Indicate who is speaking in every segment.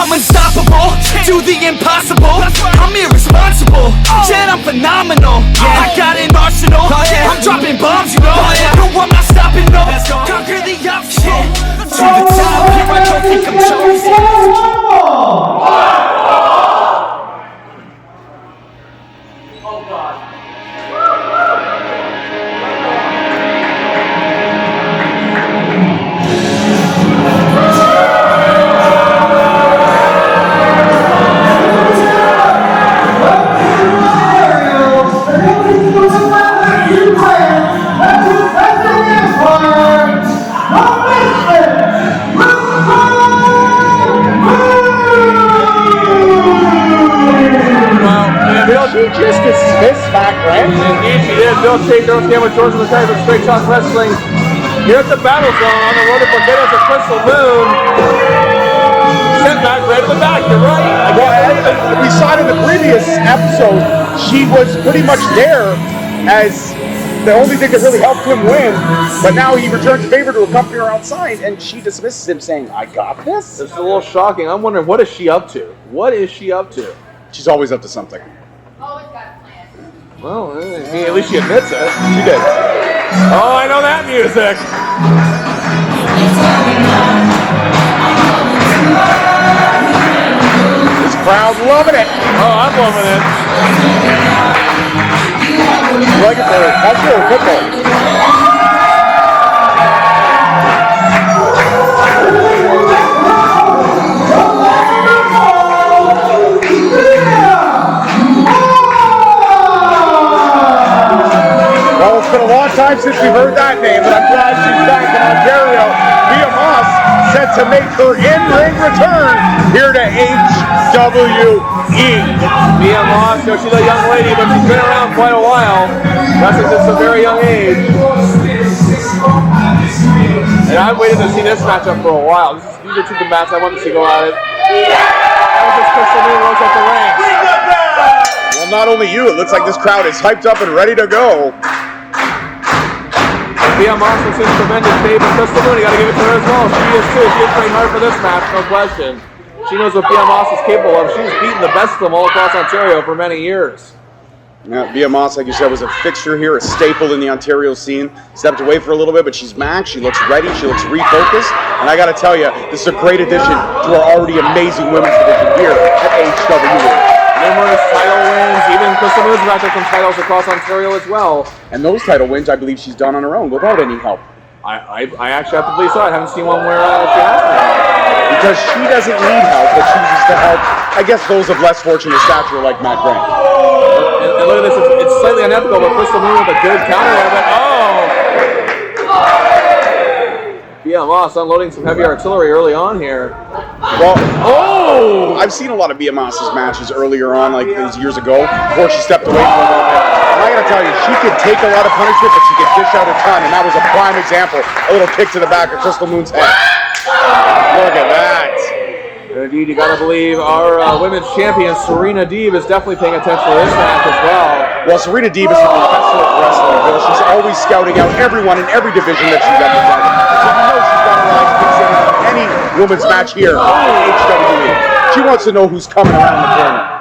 Speaker 1: I'm unstoppable, do the impossible. I'm irresponsible, yet I'm phenomenal. I got an arsenal, I'm dropping bombs, you know. No, I'm not stopping, no. Conquer the obstacle, to the top, here I don't think I'm chosen.
Speaker 2: Don't stand with George McKay for Straight Talk Wrestling. Here at the Battle Zone on the road to Portillo's at Crystal Moon. Sent back right to the back, you're right.
Speaker 3: Well, we saw it in the previous episode. She was pretty much there as the only thing that really helped him win. But now he returns the favor to accompany her outside, and she dismisses him saying, I got this?
Speaker 2: It's a little shocking. I'm wondering, what is she up to? What is she up to?
Speaker 3: She's always up to something.
Speaker 4: Always got plans.
Speaker 2: Well, at least she admits it. She did. Oh, I know that music.
Speaker 3: This crowd loving it.
Speaker 2: Oh, I'm loving it.
Speaker 3: You like it for basketball or football? It's been a long time since we've heard that name, but I'm glad she's back in Ontario. Beaa Moss set to make her in-ring return here to HWE.
Speaker 2: Beaa Moss, she's a young lady, but she's been around quite a while. Wrestling since a very young age. And I've waited to see this matchup for a while. These are two combats I wanted to see go at it. That was just Crystal Moon rolls up the ranks.
Speaker 3: Well, not only you, it looks like this crowd is hyped up and ready to go.
Speaker 2: Beaa Moss has seen tremendous favor. Crystal Moon, you got to give it to her as well. She is too. She is trained hard for this match, no question. She knows what Beaa Moss is capable of. She's beaten the best of them all across Ontario for many years.
Speaker 3: Yeah, Beaa Moss, like you said, was a fixture here, a staple in the Ontario scene. Stepped away for a little bit, but she's back. She looks ready. She looks refocused. And I got to tell you, this is a great addition to our already amazing women's division here at HWE.
Speaker 2: Numerous title wins, even Crystal Moon's back with some titles across Ontario as well.
Speaker 3: And those title wins, I believe she's done on her own without any help.
Speaker 2: I actually have to believe so. I haven't seen one where she has to help.
Speaker 3: Because she doesn't need help, but chooses to help, I guess, those of less fortunate stature like Matt Grant.
Speaker 2: And look at this, it's slightly unethical, but Crystal Moon with a good counter there, but Beaa Moss unloading some heavy artillery early on here.
Speaker 3: Well, I've seen a lot of Beaa Moss's matches earlier on, like these years ago, before she stepped away from a little bit. And I gotta tell you, she could take a lot of punishment, but she could dish out a ton, and that was a prime example. A little kick to the back of Crystal Moon's head. Look at that.
Speaker 2: Indeed, you gotta believe our women's champion, Serena Deeb, is definitely paying attention to this match as well.
Speaker 3: Well, Serena Deeb is a professional wrestler, Bill. She's always scouting out everyone in every division that she represents. So you know she's got her eyes fixated on any women's match here at HWE. She wants to know who's coming around the corner.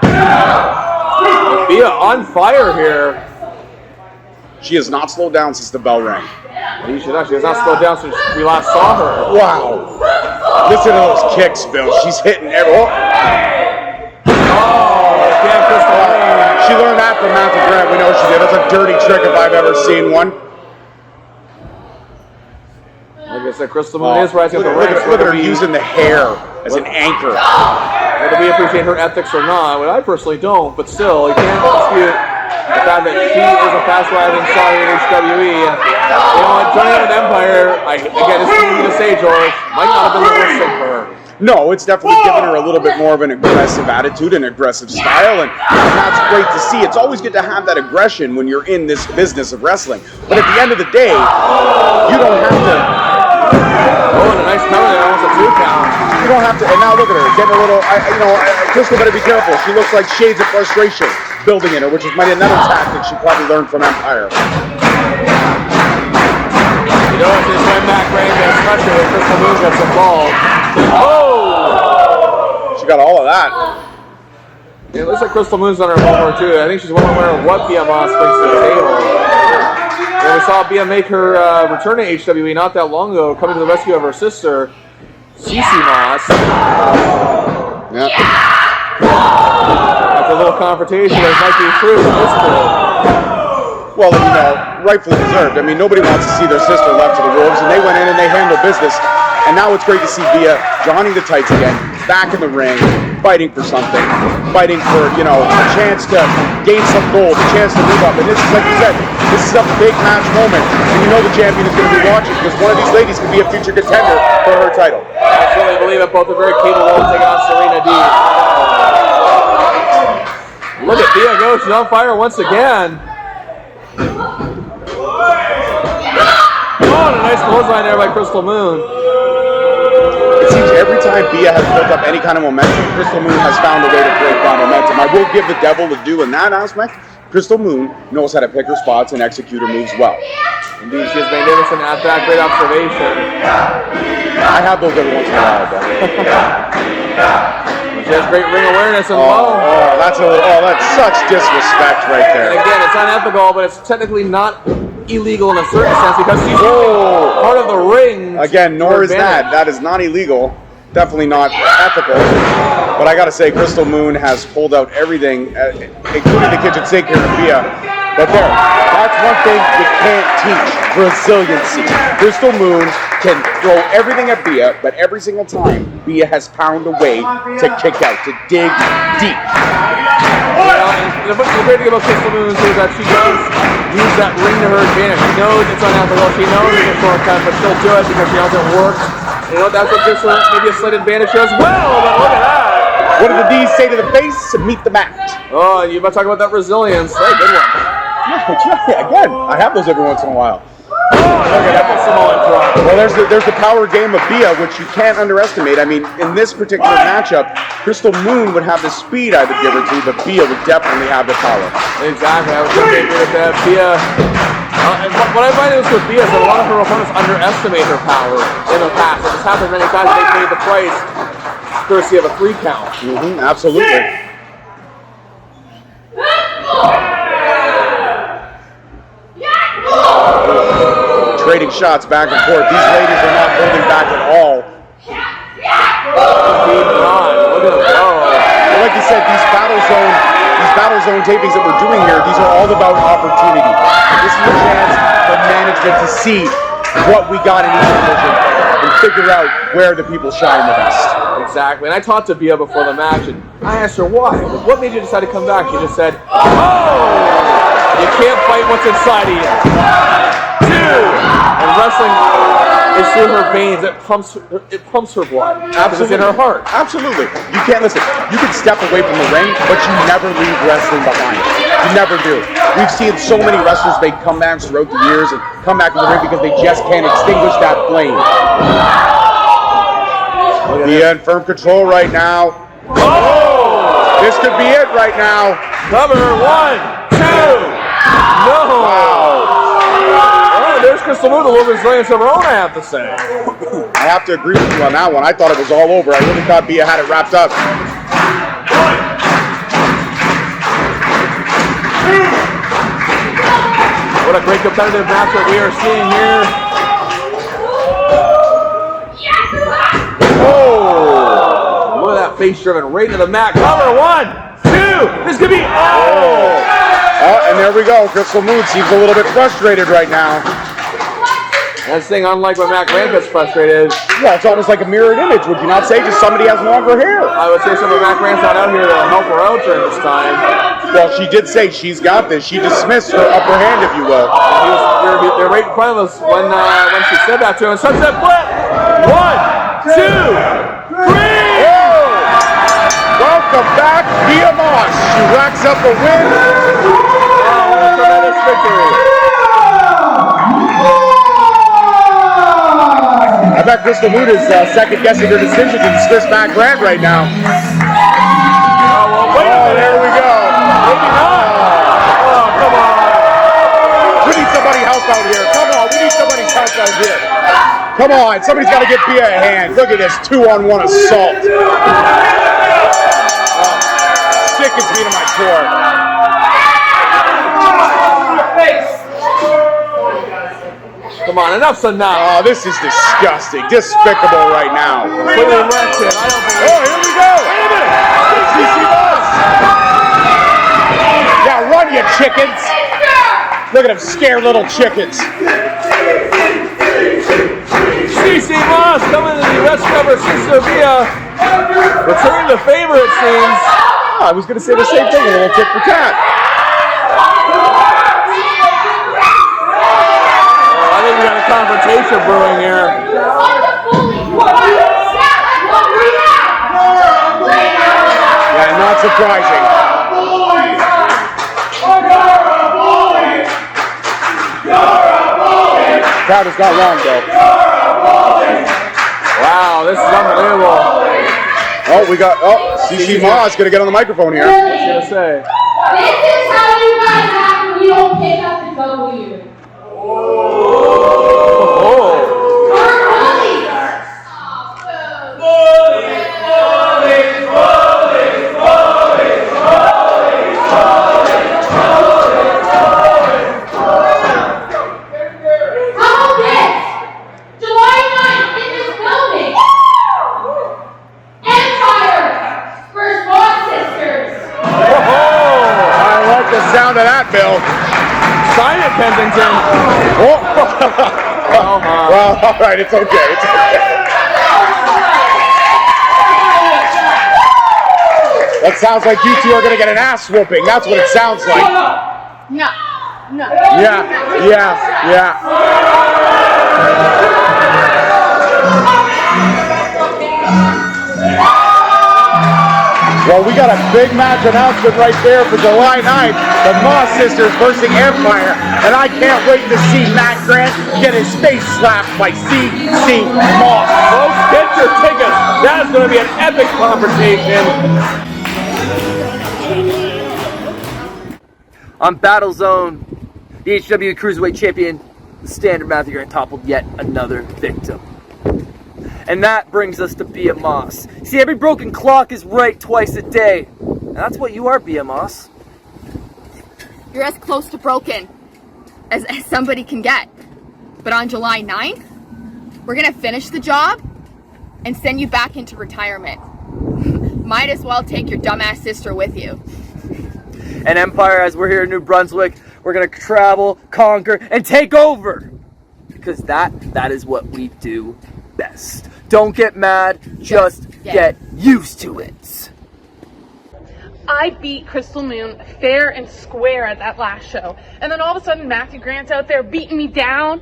Speaker 2: Beaa on fire here.
Speaker 3: She has not slowed down since the bell rang.
Speaker 2: She has not slowed down since we last saw her.
Speaker 3: Wow. Listen to those kicks, Bill. She's hitting every...
Speaker 2: Damn, Crystal Moon.
Speaker 3: She learned that from Matthew Grant. We know she did. That's a dirty trick if I've ever seen one.
Speaker 2: Like I said, Crystal Moon is rising up the ranks.
Speaker 3: Look at her using the hair as an anchor.
Speaker 2: Whether we appreciate her ethics or not, well, I personally don't, but still, you can't dispute the fact that she is a fast-rising star in HWE. And you know what, joining with Empire, again, this is easy to say, George, might not have been the worst thing for her.
Speaker 3: No, it's definitely given her a little bit more of an aggressive attitude and aggressive style, and that's great to see. It's always good to have that aggression when you're in this business of wrestling. But at the end of the day, you don't have to...
Speaker 2: Oh, and a nice cover there, almost a 2 count.
Speaker 3: You don't have to, and now look at her, getting a little, Krystal better be careful. She looks like shades of frustration building in her, which is maybe another tactic she probably learned from Empire.
Speaker 2: You know, if this went back range, especially when Crystal Moon gets involved. Oh!
Speaker 3: She got all of that.
Speaker 2: Yeah, it looks like Krystal Moon's on her homework too. I think she's well aware of what Beaa brings to the table. Yeah, we saw Beaa make her return to HWE not that long ago, coming to the rescue of her sister, Cece Moss.
Speaker 3: Yeah.
Speaker 2: After a little confrontation, there might be fruit in this pool.
Speaker 3: Well, you know, rightfully deserved. I mean, nobody wants to see their sister left to the wolves, and they went in and they handled business. And now it's great to see Beaa donning the tights again, back in the ring, fighting for something, fighting for, you know, a chance to gain some gold, a chance to move up. And this is, like you said, this is a big match moment. And you know the champion is going to be watching because one of these ladies could be a future contender for her title.
Speaker 2: I truly believe that both are very capable of taking on Serena Deeb. Look at Beaa go, she's on fire once again. Oh, and a nice clothesline there by Krystal Moon.
Speaker 3: It seems every time Beaa has built up any kind of momentum, Krystal Moon has found a way to break that momentum. I will give the devil the due in that aspect. Krystal Moon knows how to pick her spots and execute her moves well.
Speaker 2: Indeed, she is magnificent at that. Great observation.
Speaker 3: I have those every once in a while, though.
Speaker 2: She has great ring awareness and
Speaker 3: that's such disrespect right there.
Speaker 2: And again, it's unethical, but it's technically not illegal in a certain sense because she's part of the ring.
Speaker 3: Again, nor is that. That is not illegal. Definitely not ethical. But I gotta say, Krystal Moon has pulled out everything, including the kitchen sink here in Beaa. But that's one thing you can't teach: resiliency. Krystal Moon can throw everything at Beaa, but every single time, Beaa has found a way to kick out, to dig deep.
Speaker 2: Well, and the great thing about Krystal Moon is that she does use that ring to her advantage. She knows it's unethical. She knows it's a shortcut, but she'll do it because she knows it works. You know, that's what gives her maybe a slight advantage as well, but look at that.
Speaker 3: What do the D's say to the face? Meet the match.
Speaker 2: Oh, you about to talk about that resilience. Hey, good one.
Speaker 3: Yeah, again, I have those every once in a while.
Speaker 2: Oh, look at that Samoan drop.
Speaker 3: Well, there's the power game of Beaa, which you can't underestimate. I mean, in this particular matchup, Krystal Moon would have the speed I would give her to, but Beaa would definitely have the power.
Speaker 2: Exactly, I would agree with that. Beaa, and what I find is with Beaa is that a lot of her opponents underestimate her power in the past. It has happened many times. They've paid the price courtesy of a 3 count.
Speaker 3: Absolutely. Trading shots back and forth. These ladies are not holding back at all.
Speaker 2: Indeed not. Look at them go.
Speaker 3: Well, like you said, these battle zone tapings that we're doing here, these are all about opportunity. This is a chance for management to see what we got in each division and figure out where the people shine the best.
Speaker 2: Exactly. And I talked to Beaa before the match, and I asked her why. What made you decide to come back? She just said, "Oh, you can't fight what's inside of you." 2, and wrestling is through her veins. It pumps her blood.
Speaker 3: Absolutely.
Speaker 2: It's in her heart.
Speaker 3: Absolutely. You can't listen. You can step away from the ring, but you never leave wrestling behind. You never do. We've seen so many wrestlers make comebacks throughout the years and come back to the ring because they just can't extinguish that flame. Beaa in firm control right now.
Speaker 2: Oh!
Speaker 3: This could be it right now.
Speaker 2: Cover 1, 2. No.
Speaker 3: Wow.
Speaker 2: Oh, there's Krystal Moon, a little resilience of her own, I have to say.
Speaker 3: I have to agree with you on that one. I thought it was all over. I really thought Beaa had it wrapped up.
Speaker 2: What a great competitive match that we are seeing here. Oh! Look at that face driven right to the mat. Cover 1, 2. This could be.
Speaker 3: Oh, and there we go. Krystal Moon seems a little bit frustrated right now.
Speaker 2: That's the thing, unlike when Mac Rand gets frustrated.
Speaker 3: Yeah, it's almost like a mirrored image, would you not say? Just somebody has longer hair.
Speaker 2: I would say some of Mac Rand's not out here to help her out during this time.
Speaker 3: Well, she did say she's got this. She dismissed her upper hand, if you will.
Speaker 2: They're right in front of us when she said that to him. Sunset flip! 1, 2, 3!
Speaker 3: Welcome back, Beaa Moss. She racks up a win.
Speaker 2: Oh, a tremendous victory.
Speaker 3: I bet Krystal Moon is second guessing her decision to dismiss Mac Rand right now.
Speaker 2: Oh, well, wait a minute.
Speaker 3: There we go.
Speaker 2: Maybe not. Oh, come on.
Speaker 3: We need somebody help out here. Come on, we need somebody's help out here. Come on, somebody's got to get Beaa a hand. Look at this 2-on-1 assault. sickens me to my core.
Speaker 2: Come on, enough's enough.
Speaker 3: Oh, this is disgusting. Despicable right now.
Speaker 2: Completely wrecked it. I don't believe
Speaker 3: Oh, here we go.
Speaker 2: Wait a minute.
Speaker 3: CC Moss. Yeah, run, you chickens. Look at them scared little chickens.
Speaker 2: CC Moss coming to the rescue of her sister Beaa. Returning the favor, it seems.
Speaker 3: Oh, I was going to say the same thing, a little tit for tat.
Speaker 2: I think we got a confrontation brewing here.
Speaker 3: Yeah, not surprising. Crowd has got wrong, though.
Speaker 2: Wow, this is unbelievable.
Speaker 3: Oh, we got, CC Moss going to get on the microphone here.
Speaker 2: What's he going to say?
Speaker 4: This is how you guys act when you don't pick up the W.
Speaker 2: Oh.
Speaker 3: Sound of that, Bill.
Speaker 2: Sign it, Kensington.
Speaker 3: Oh. Well, all right, it's okay. It's okay. That sounds like you two are going to get an ass whooping. That's what it sounds like.
Speaker 4: No.
Speaker 3: Yeah. Well, we got a big match announcement right there for July 9th. The Moss sisters versus Empire. And I can't wait to see Matt Grant get his face slapped by CC Moss.
Speaker 2: Folks, get your tickets. That is going to be an epic confrontation.
Speaker 5: On Battle Zone, the HW Cruiserweight Champion, the Standard Matthew Grant toppled yet another victim. And that brings us to Beaa Moss. See, every broken clock is right twice a day. And that's what you are, Beaa Moss.
Speaker 6: You're as close to broken as somebody can get. But on July 9th, we're gonna finish the job and send you back into retirement. Might as well take your dumbass sister with you.
Speaker 5: And Empire, as we're here in New Brunswick, we're gonna travel, conquer, and take over. Because that is what we do best. Don't get mad, just get used to it.
Speaker 7: I beat Krystal Moon fair and square at that last show. And then all of a sudden Matthew Grant's out there beating me down.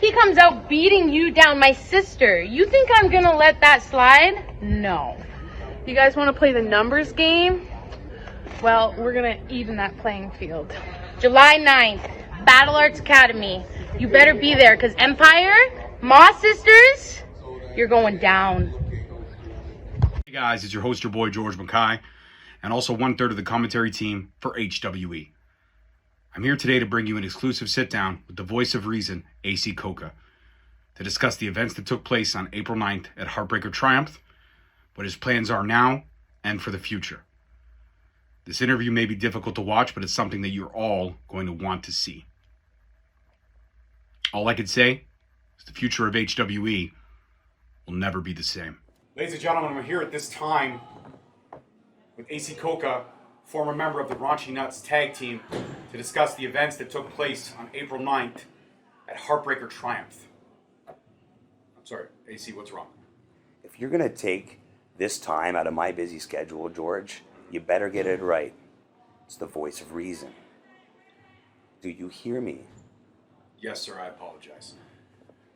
Speaker 8: He comes out beating you down, my sister. You think I'm gonna let that slide? No.
Speaker 7: You guys want to play the numbers game? Well, we're gonna even that playing field.
Speaker 8: July 9th, Battle Arts Academy. You better be there, because Empire, Moss sisters, you're going down.
Speaker 9: Hey guys, it's your host, your boy, George McKay, and also 1/3 of the commentary team for HWE. I'm here today to bring you an exclusive sit-down with the voice of reason, AC Cocca, to discuss the events that took place on April 9th at Heartbreaker Triumph, what his plans are now, and for the future. This interview may be difficult to watch, but it's something that you're all going to want to see. All I can say is the future of HWE will never be the same.
Speaker 3: Ladies and gentlemen, we're here at this time with AC Cocca, former member of the Raunchy Nuts tag team, to discuss the events that took place on April 9th at Heartbreaker Triumph. I'm sorry, AC, what's wrong?
Speaker 10: If you're going to take this time out of my busy schedule, George, you better get it right. It's the voice of reason. Do you hear me?
Speaker 3: Yes, sir, I apologize.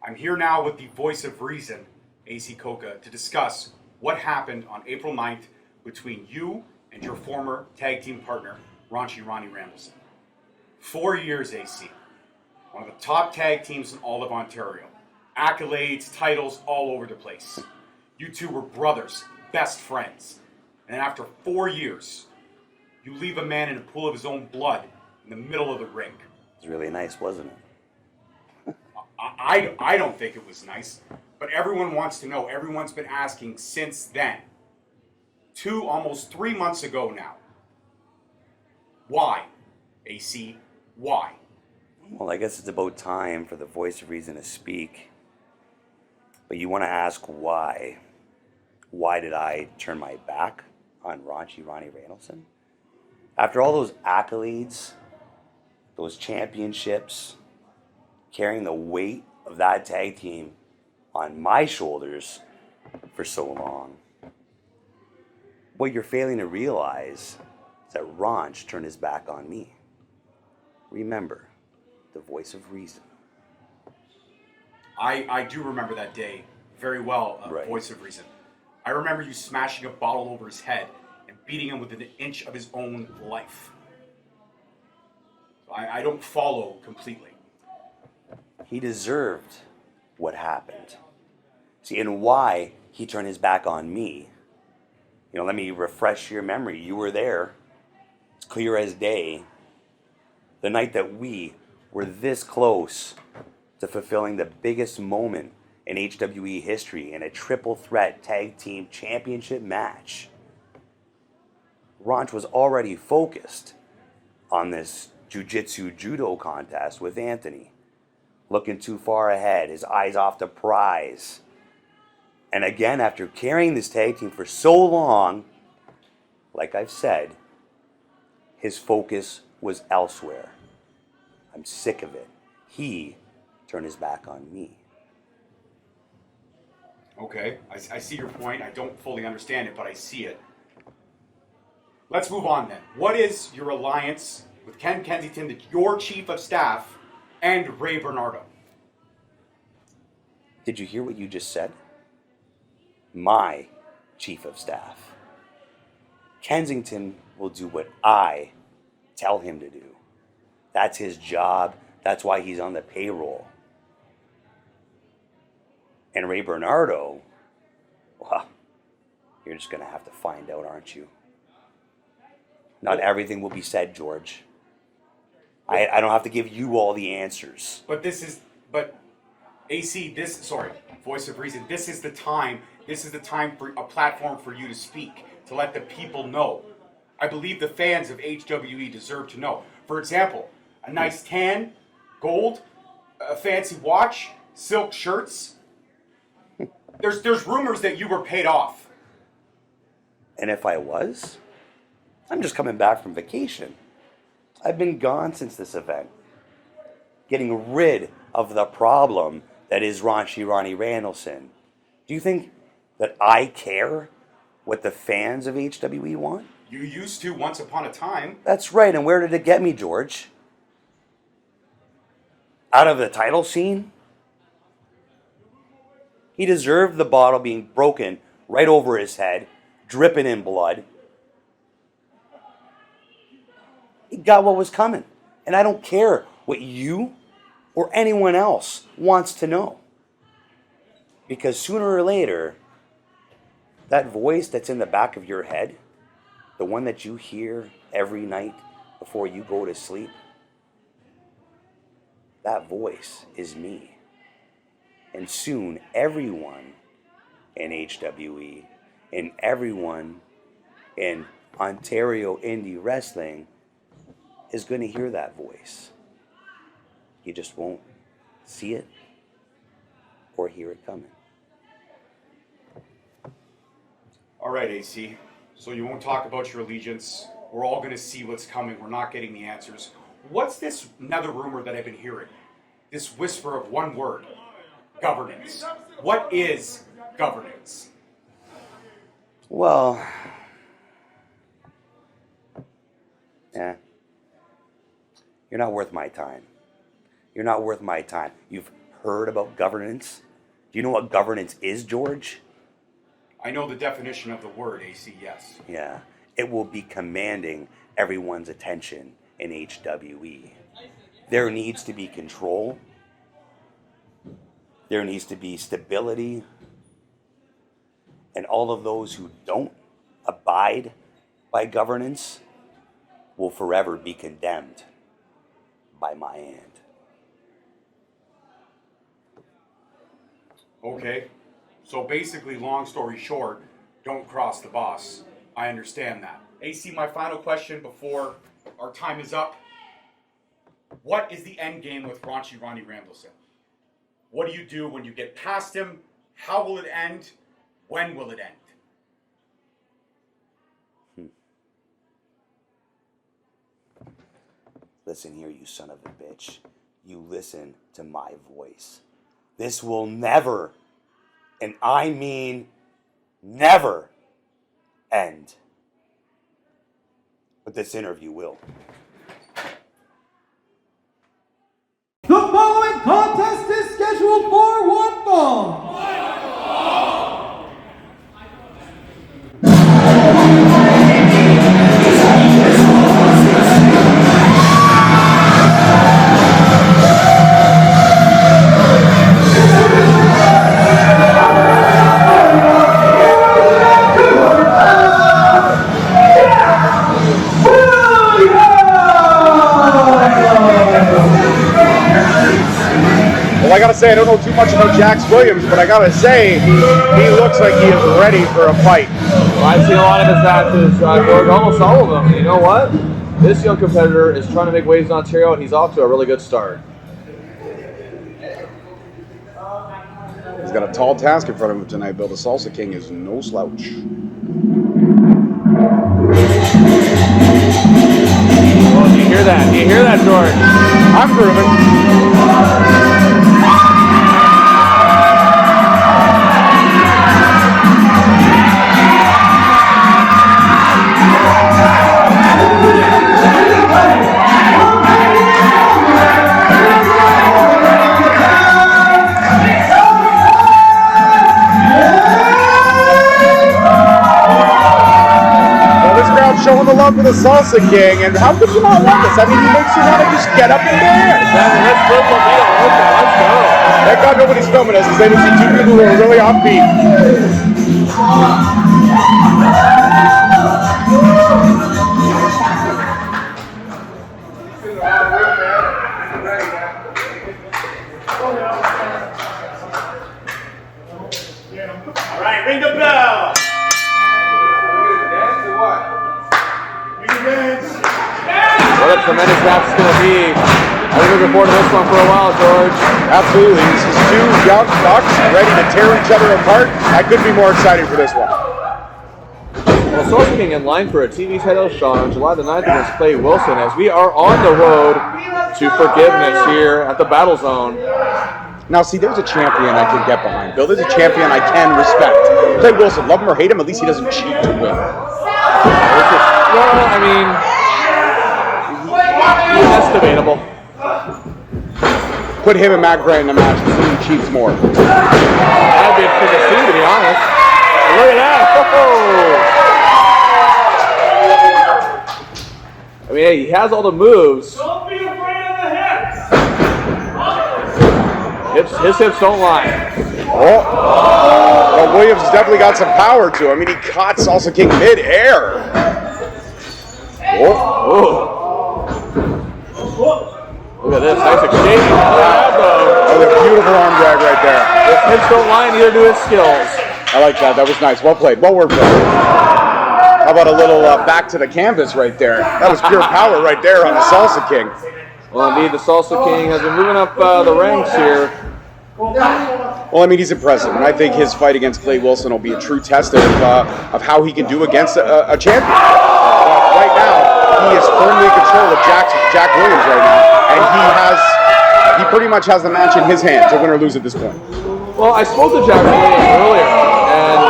Speaker 3: I'm here now with the voice of reason, AC Cocca, to discuss what happened on April 9th between you and your former tag team partner, Raunchy Ronnie Randallson. 4 years, AC. One of the top tag teams in all of Ontario. Accolades, titles all over the place. You two were brothers, best friends. And after 4 years, you leave a man in a pool of his own blood in the middle of the ring.
Speaker 10: It was really nice, wasn't it?
Speaker 3: I don't think it was nice, but everyone wants to know. Everyone's been asking since then. Almost 3 months ago now,
Speaker 9: Why? AC, why?
Speaker 10: Well, I guess it's about time for the voice of reason to speak. But you want to ask why? Why did I turn my back on raunchy Ronnie Randallson? After all those accolades, those championships, carrying the weight of that tag team on my shoulders for so long, what you're failing to realize is that Raunch turned his back on me. Remember, the voice of reason.
Speaker 9: I do remember that day very well,
Speaker 10: Right.
Speaker 9: Voice of Reason. I remember you smashing a bottle over his head and beating him within an inch of his own life. I don't follow completely.
Speaker 10: He deserved what happened. See, and why he turned his back on me. Let me refresh your memory. You were there. It's clear as day. The night that we were this close to fulfilling the biggest moment in HWE history in a triple threat tag team championship match. Raunch was already focused on this jiu-jitsu judo contest with Anthony. Looking too far ahead, his eyes off the prize. And again, after carrying this tag team for so long, like I've said, his focus was elsewhere. I'm sick of it. He turned his back on me.
Speaker 9: Okay, I see your point. I don't fully understand it, but I see it. Let's move on then. What is your alliance with Ken Kensington, your chief of staff, and Ray Bernardo?
Speaker 10: Did you hear what you just said? My chief of staff. Kensington will do what I tell him to do. That's his job. That's why he's on the payroll. And Ray Bernardo, well, you're just going to have to find out, aren't you? Not everything will be said, George. I don't have to give you all the answers.
Speaker 9: But AC, Voice of Reason, this is the time for a platform for you to speak, to let the people know. I believe the fans of HWE deserve to know. For example, a nice tan, gold, a fancy watch, silk shirts. There's rumors that you were paid off.
Speaker 10: And if I was, I'm just coming back from vacation. I've been gone since this event. Getting rid of the problem that is raunchy Ronnie Randallson. Do you think that I care what the fans of HWE want?
Speaker 9: You used to once upon a time.
Speaker 10: That's right, and where did it get me, George? Out of the title scene? He deserved the bottle being broken right over his head, dripping in blood. He got what was coming. And I don't care what you or anyone else wants to know. Because sooner or later, that voice that's in the back of your head, the one that you hear every night before you go to sleep, that voice is me. And soon, everyone in HWE and everyone in Ontario indie wrestling is going to hear that voice. You just won't see it or hear it coming.
Speaker 9: All right, AC. So you won't talk about your allegiance. We're all going to see what's coming. We're not getting the answers. What's this another rumor that I've been hearing? This whisper of one word. Governance. What is governance?
Speaker 10: Well, you're not worth my time. You're not worth my time. You've heard about governance? Do you know what governance is, George?
Speaker 9: I know the definition of the word, AC, yes.
Speaker 10: Yeah. It will be commanding everyone's attention in HWE. There needs to be control. There needs to be stability. And all of those who don't abide by governance will forever be condemned by my hand.
Speaker 9: Okay. So basically, long story short, don't cross the boss. I understand that. AC, my final question before our time is up. What is the end game with Raunchy Ronnie Randallson? What do you do when you get past him? How will it end? When will it end?
Speaker 10: Listen here, you son of a bitch. You listen to my voice. This will never, and I mean never, end. But this interview will.
Speaker 1: The following contest is scheduled for one fall.
Speaker 3: Well, I gotta say, I don't know too much about Jax Williams, but I gotta say, he looks like he is ready for a fight.
Speaker 2: Well, I've seen a lot of his matches, George, almost all of them. And you know what? This young competitor is trying to make waves in Ontario, and he's off to a really good start.
Speaker 3: He's got a tall task in front of him tonight, Bill. The Salsa King is no slouch.
Speaker 2: Well, do you hear that? Do you hear that, George?
Speaker 3: I'm grooving. Showing the love for the Salsa King, and how could you not love this? I mean, he makes you want to just get up and dance.
Speaker 2: Let's go.
Speaker 3: Thank God nobody's filming us, because they would see two people who are really offbeat.
Speaker 11: All right, ring the bell.
Speaker 2: What a tremendous match it's going to be. I've been looking forward to this one for a while, George.
Speaker 3: Absolutely. This is two young bucks ready to tear each other apart. I couldn't be more excited for this one.
Speaker 2: Well, Salsa King in line for a TV title shot on July the 9th against Clay Wilson as we are on the road to forgiveness here at the Battle Zone.
Speaker 3: Now, see, there's a champion I can get behind. Bill, there's a champion I can respect. Clay Wilson, love him or hate him, at least he doesn't cheat to win.
Speaker 2: Well, I mean, that's debatable.
Speaker 3: Put him and Matt Gray in a match and see who cheats more.
Speaker 2: That'd be interesting to see, to be honest. Look at that. I mean, hey, he has all the moves.
Speaker 11: Don't be afraid of the hips.
Speaker 2: His hips don't lie.
Speaker 3: Well, Williams has definitely got some power to him. I mean, he caught Salsa King mid-air.
Speaker 2: Look at this, nice exchange.
Speaker 3: Oh, a beautiful arm drag right there.
Speaker 2: His hips don't lie, neither do his skills.
Speaker 3: I like that. That was nice. Well played. Well word played. How about a little back to the canvas right there? That was pure power right there on the Salsa King.
Speaker 2: Well, indeed, the Salsa King has been moving up the ranks here.
Speaker 3: Well, I mean, he's impressive, and I think his fight against Clay Wilson will be a true test of how he can do against a champion. Right now, he is firmly in control of Jack Williams right now, and he pretty much has the match in his hands, to win or lose at this point.
Speaker 2: Well, I spoke to Jack Williams earlier, and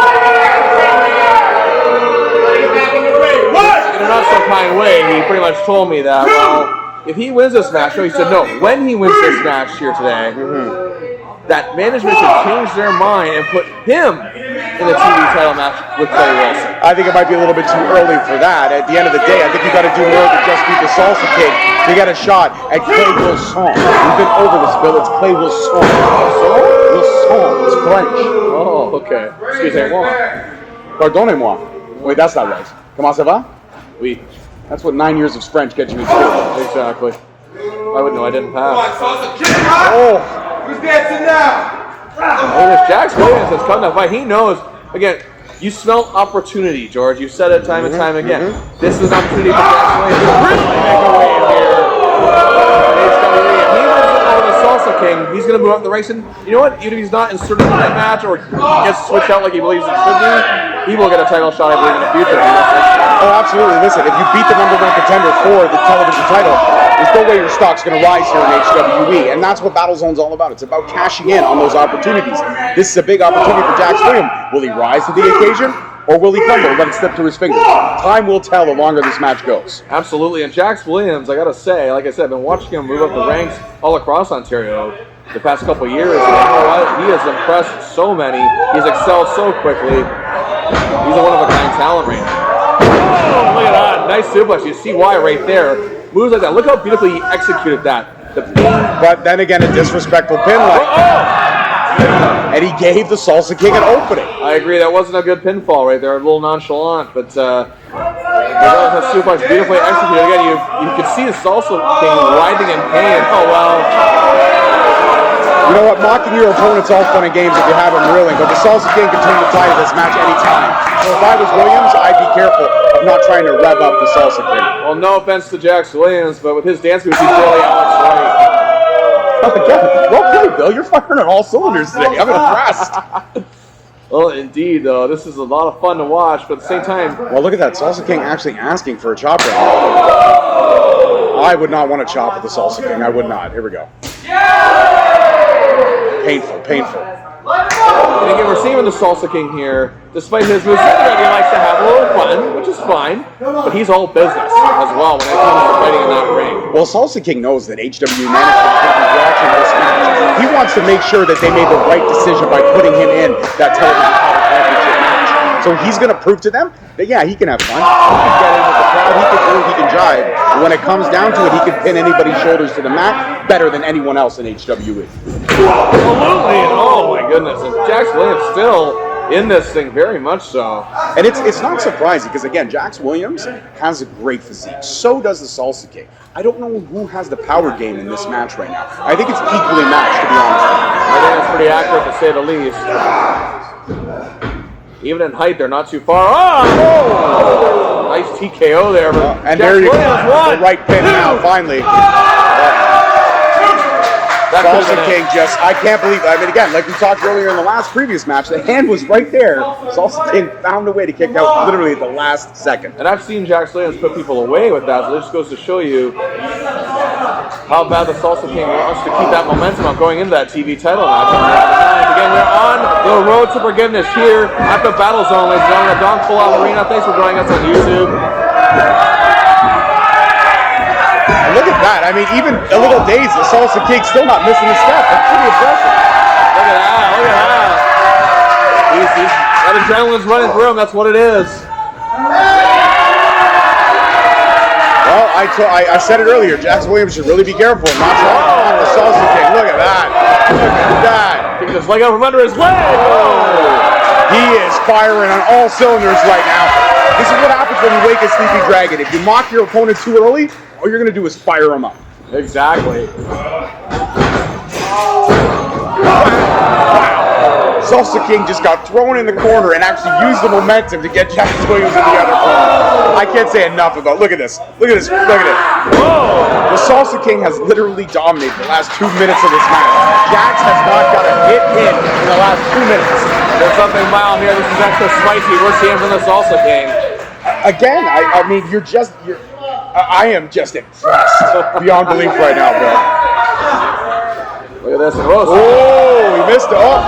Speaker 2: in a not so kind way, he pretty much told me that, well, if he wins this match, no, he said no, when he wins this match here today, that management should change their mind and put him in the TV title match with Clay Wilson.
Speaker 3: I think it might be a little bit too early for that. At the end of the day, I think you got to do more than just beat the Salsa King to get a shot at Clay Wilson. We've been over this, Bill. It's Clay Wilson. Wilson. It's French.
Speaker 2: Oh, okay. Excusez-moi.
Speaker 3: Pardonnez-moi. Wait, that's not right. Comment ça va?
Speaker 2: Oui.
Speaker 3: That's what 9 years of French get you in school.
Speaker 2: Exactly. I would know I didn't pass.
Speaker 3: Oh.
Speaker 11: Who's dancing now?
Speaker 2: Jax Williams has come to fight. He knows, again, You smell opportunity, George. You've said it time and time again. This is an opportunity for Jax Williams to really make a wave here. If he wins over the Salsa King, he's going to move up the ranks. And you know what? Even if he's not inserted in that match or gets switched out like he believes it should be, he will get a title shot, I believe, in the future.
Speaker 3: Oh, absolutely. Listen, if you beat the #1 contender for the television title, there's no way your stock's going to rise here in HWE. And that's what Battlezone's all about. It's about cashing in on those opportunities. This is a big opportunity for Jax Williams. Will he rise to the occasion? Or will he crumble, let it slip through his fingers? Time will tell the longer this match goes.
Speaker 2: Absolutely. And Jax Williams, I got to say, like I said, I've been watching him move up the ranks all across Ontario the past couple of years. And you know what? He has impressed so many. He's excelled so quickly. He's a one-of-a-kind talent right now. Oh, look at that. Nice suplex. You see why right there. Moves like that. Look how beautifully he executed that. The pin.
Speaker 3: But then again, a disrespectful pin like. And he gave the Salsa King an opening.
Speaker 2: I agree. That wasn't a good pinfall right there. A little nonchalant. But that was a suplex beautifully executed. Again, you could see the Salsa King writhing in pain. Oh, well.
Speaker 3: You know what? Mocking your opponent's all fun and games if you have him reeling, but the Salsa King can turn the tide of this match anytime. So if I was Williams, I'd be careful of not trying to rev up the Salsa King.
Speaker 2: Well, no offense to Jax Williams, but with his dance moves, he's really Alex White.
Speaker 3: Again, well played, Bill. You're firing on all cylinders today. I'm impressed.
Speaker 2: Well, indeed, though. This is a lot of fun to watch, but at the same time...
Speaker 3: Well, look at that. Salsa King actually asking for a chop right now. I would not want to chop with the Salsa King. I would not. Here we go. Painful, painful.
Speaker 2: And again, we're seeing the Salsa King here. Despite his moves, he likes to have a little fun, which is fine. But he's all business as well when it comes to fighting in that ring.
Speaker 3: Well, Salsa King knows that HWE management is watching this match. He wants to make sure that they made the right decision by putting him in that television title championship match. So he's going to prove to them that, yeah, he can have fun. He can get in with the crowd. He can groove. He can jive. And when it comes down to it, he can pin anybody's shoulders to the mat better than anyone else in HWE.
Speaker 2: Absolutely. Oh, my goodness. And Jax Williams still in this thing, very much so.
Speaker 3: And it's not surprising because, again, Jax Williams has a great physique. So does the Salsa King. I don't know who has the power game in this match right now. I think it's equally matched, to be honest.
Speaker 2: I think it's pretty accurate, to say the least. Even in height, they're not too far. Oh! Nice TKO there.
Speaker 3: And there you go. The right pin now, finally. Salsa King just, I can't believe, I mean, again, like we talked earlier in the previous match, the hand was right there. Salsa King found a way to kick out literally at the last second.
Speaker 2: And I've seen Jax Williams put people away with that, so this goes to show you how bad the Salsa King wants to keep that momentum up going into that TV title match. Again, we're on the road to forgiveness here at the Battle Zone, ladies and gentlemen, the Don Full Arena. Thanks for joining us on YouTube.
Speaker 3: Look at that. I mean, even a little dazed, the Salsa King still not missing a step. That's pretty impressive.
Speaker 2: Look at that. Look at that. That adrenaline's running through him. That's what it is.
Speaker 3: Well, I said it earlier. Jax Williams should really be careful. Not the Salsa King. Look at that. Look at that.
Speaker 2: Taking his leg out from under his leg.
Speaker 3: Oh. He is firing on all cylinders right now. This is what happens when you wake a sleepy dragon. If you mock your opponent too early, all you're going to do is fire him up.
Speaker 2: Exactly.
Speaker 3: Wow. Salsa King just got thrown in the corner and actually used the momentum to get Jax Williams in the other corner. I can't say enough about, look at this. Look at this. Look at it. Whoa. The Salsa King has literally dominated the last 2 minutes of this match. Jax has not got a hit in the last 2 minutes.
Speaker 2: There's something mild here. This is extra spicy. We're seeing from the Salsa King.
Speaker 3: Again, I mean, I am just impressed beyond belief right now, Bill.
Speaker 2: Look at this. Oh,
Speaker 3: he missed it. Oh,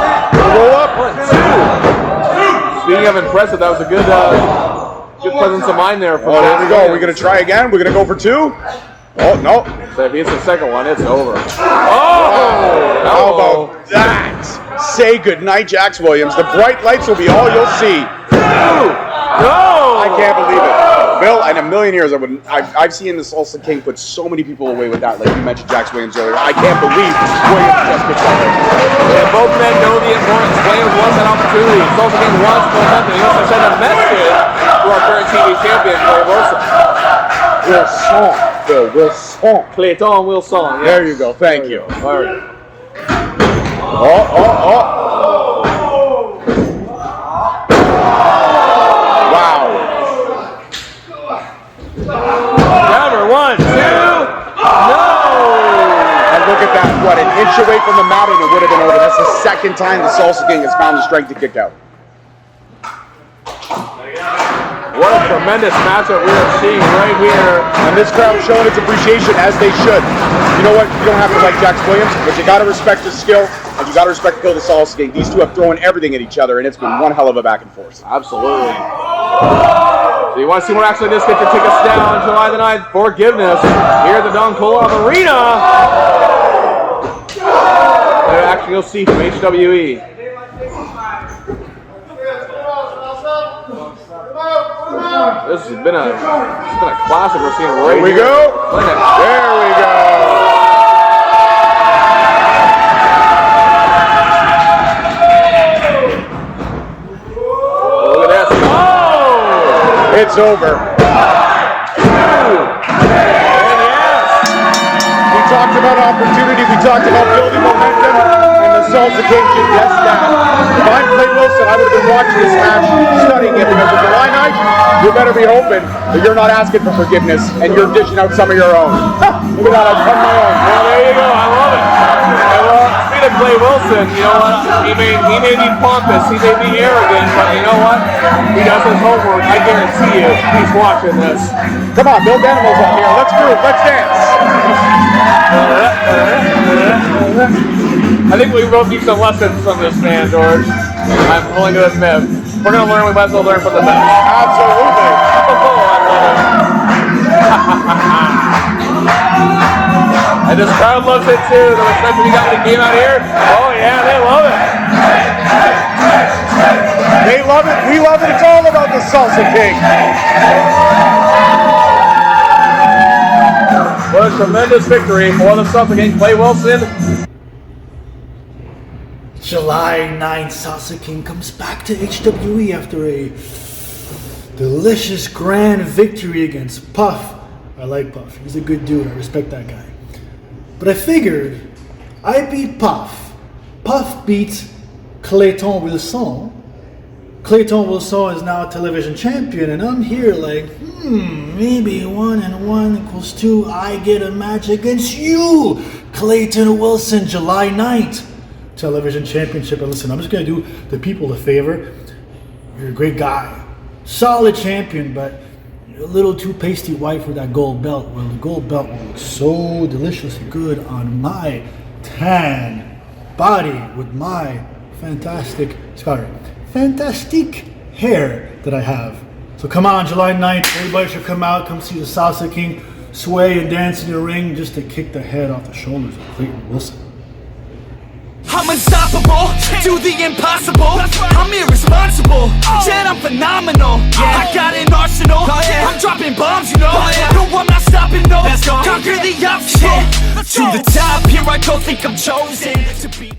Speaker 3: roll up.
Speaker 2: 1, 2. Speaking of impressive, that was a good presence of mind there.
Speaker 3: Oh, there we go. We're going to try again. We're going to go for 2. Oh, no.
Speaker 2: So if he hits the second one, it's over.
Speaker 3: Oh! How about that? Say goodnight, Jax Williams. The bright lights will be all you'll see.
Speaker 2: No!
Speaker 3: I can't believe it. Bill, in a million years, I've seen the Salsa King put so many people away with that. Like you mentioned Jax Williams earlier. I can't believe Williams just gets that.
Speaker 2: Yeah, both men know the importance. Williams wants that opportunity. Salsa King wants momentum. He wants to send a message to our current TV champion, Corey Wilson.
Speaker 3: Wilson. Bill, Wilson.
Speaker 2: Clayton Wilson. Yes.
Speaker 3: There you go. Thank you.
Speaker 2: All right.
Speaker 3: Oh.
Speaker 2: Cover, 1, 2, no!
Speaker 3: And look at that, what, an inch away from the mat and it would have been over. That's the second time the Salsa King has found the strength to kick out.
Speaker 2: What a tremendous matchup we are seeing right here.
Speaker 3: And this crowd showing its appreciation as they should. You know what? You don't have to like Jax Williams, but you got to respect his skill and you got to respect the Salsa King. These two have thrown everything at each other and it's been one hell of a back and forth.
Speaker 2: Absolutely. So you want to see more action like this? Get your tickets down on July the 9th. Forgiveness here at the Don Kolov Arena. There action you'll see from HWE. This has been a classic we're seeing right here.
Speaker 3: Here we go. There we go.
Speaker 2: Look at this. Oh!
Speaker 3: It's over. We talked about opportunity. We talked about building momentum. And the Salsa King did just that. If I'm Clay Wilson, I would have been watching this match, studying it, because on July 9th, you better be hoping that you're not asking for forgiveness and you're dishing out some of your own. Look at that, I've done my own.
Speaker 2: Well, there you go. I love it. Well, speaking of Clay Wilson, you know what? He may be pompous, he may be arrogant, but you know what? He does his homework. I guarantee you, he's watching this.
Speaker 3: Come on, build animals out here. Let's groove. Let's dance.
Speaker 2: I think we both need some lessons from this man, George. I'm willing to admit. We're going to learn, we might as well learn from the best.
Speaker 3: Absolutely.
Speaker 2: Oh, I love it. And this crowd loves it too. The respect that we got in the game out here. Oh yeah, they love it.
Speaker 3: They love it. We love it. It's all about the Salsa King.
Speaker 2: What a tremendous victory for the Salsa King. Clay Wilson.
Speaker 12: July 9th, Salsa King comes back to HWE after a delicious grand victory against Puff. I like Puff. He's a good dude. I respect that guy. But I figured I beat Puff. Puff beats Clayton Wilson. Clayton Wilson is now a television champion, and I'm here like, maybe 1 and 1 equals 2. I get a match against you, Clayton Wilson, July 9th. Television championship. And listen, I'm just going to do the people a favor. You're a great guy. Solid champion, but you're a little too pasty white for that gold belt. Well, the gold belt will look so deliciously good on my tan body with my fantastic hair that I have. So come on, July 9th, everybody should come out, come see the Salsa King sway and dance in the ring just to kick the head off the shoulders of Clayton Wilson.
Speaker 1: I'm unstoppable, do the impossible. I'm irresponsible, yet I'm phenomenal. I got an arsenal, I'm dropping bombs, you know. No, I'm not stopping, no. Conquer the obstacle, to the top, here I go, think I'm chosen to be.